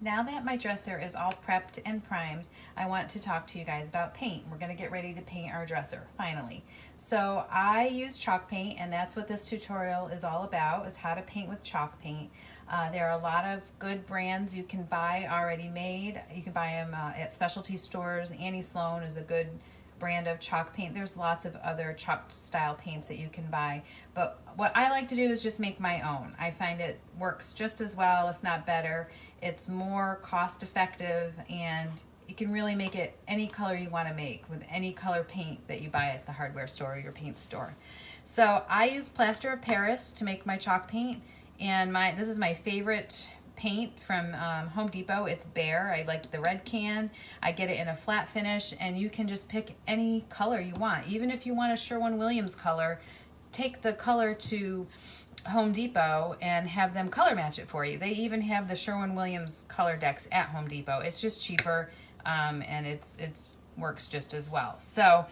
Now that my dresser is all prepped and primed, I want to talk to you guys about paint. We're gonna get ready to paint our dresser, finally. So I use chalk paint, and that's what this tutorial is all about, is how to paint with chalk paint. There are a lot of good brands you can buy already made. You can buy them at specialty stores. Annie Sloan is a good brand of chalk paint. There's lots of other chalk style paints that you can buy, but what I like to do is just make my own. I find it works just as well, if not better. It's more cost effective, and you can really make it any color you want to make with any color paint that you buy at the hardware store or your paint store. So I use plaster of Paris to make my chalk paint, and this is my favorite paint from Home Depot. It's Behr. I like the red can. I get it in a flat finish, and you can just pick any color you want. Even if you want a Sherwin-Williams color, take the color to Home Depot and have them color match it for you. They even have the Sherwin-Williams color decks at Home Depot. It's just cheaper, and it's works just as well. So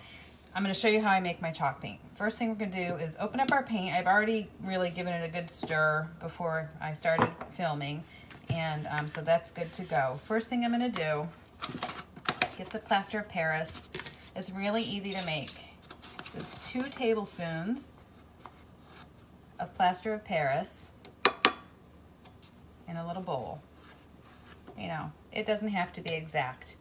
I'm going to show you how I make my chalk paint. First thing we're going to do is open up our paint. I've already really given it a good stir before I started filming, and so that's good to go. First thing I'm going to do, get the plaster of Paris. It's really easy to make. Just 2 tablespoons of plaster of Paris in a little bowl. You know, it doesn't have to be exact.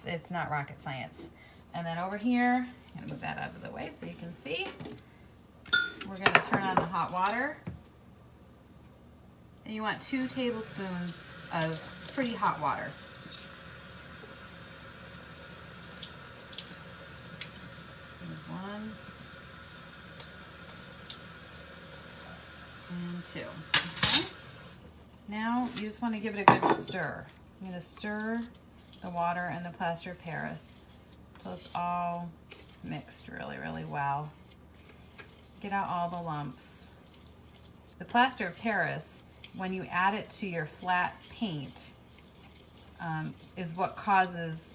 It's not rocket science. And then over here, I'm going to move that out of the way so you can see. We're going to turn on the hot water. And you want 2 tablespoons of pretty hot water. There's 1 and 2. Okay. Now you just want to give it a good stir. I'm going to stir the water and the plaster of Paris so it's all mixed really, really well. Get out all the lumps. The plaster of Paris, when you add it to your flat paint, is what causes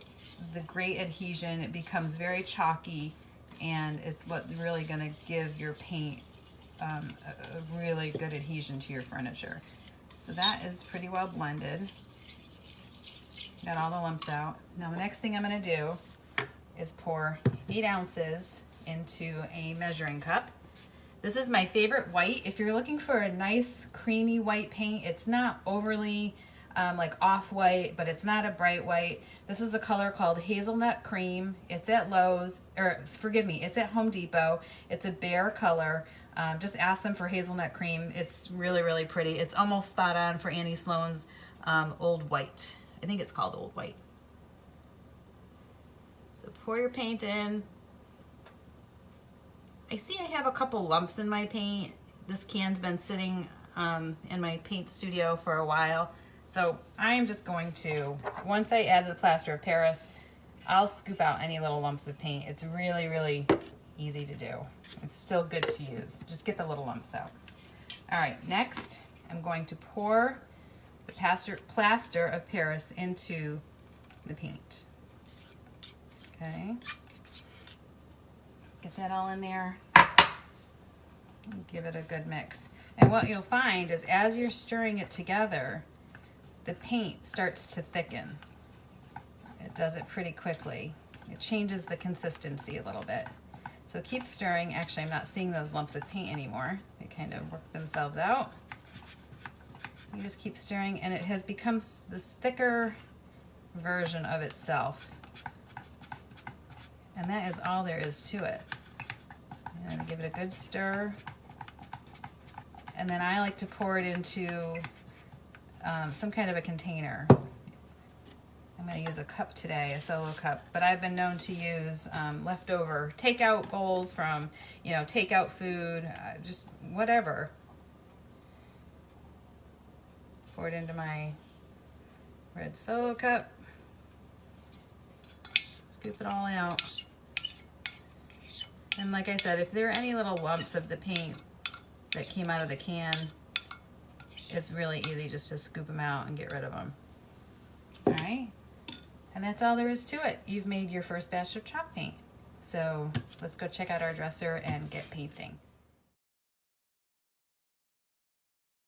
the great adhesion. It becomes very chalky, and it's what's really going to give your paint a really good adhesion to your furniture. So that is pretty well blended. Got all the lumps out. Now the next thing I'm going to do is pour 8 ounces into a measuring cup. This is my favorite white. If you're looking for a nice creamy white paint, it's not overly like off-white, but it's not a bright white. This is a color called Hazelnut Cream. It's at Lowe's, or forgive me, it's at Home Depot. It's a Behr color. Just ask them for Hazelnut Cream. It's really, really pretty. It's almost spot on for Annie Sloan's Old White. I think it's called Old White. So pour your paint in. I see I have a couple lumps in my paint. This can's been sitting in my paint studio for a while. So I'm just going to, once I add the plaster of Paris, I'll scoop out any little lumps of paint. It's really, really easy to do. It's still good to use. Just get the little lumps out. All right, next I'm going to pour the plaster of Paris into the paint. Okay, get that all in there. Give it a good mix. And what you'll find is as you're stirring it together, the paint starts to thicken. It does it pretty quickly. It changes the consistency a little bit. So keep stirring. Actually, I'm not seeing those lumps of paint anymore. They kind of work themselves out. You just keep stirring, and it has become this thicker version of itself. And that is all there is to it. I'm going to give it a good stir. And then I like to pour it into some kind of a container. I'm going to use a cup today, a Solo cup, but I've been known to use leftover takeout bowls from, takeout food, just whatever. Pour it into my red Solo cup. Scoop it all out. And like I said, if there are any little lumps of the paint that came out of the can, it's really easy just to scoop them out and get rid of them. All right, and that's all there is to it. You've made your first batch of chalk paint. So let's go check out our dresser and get painting.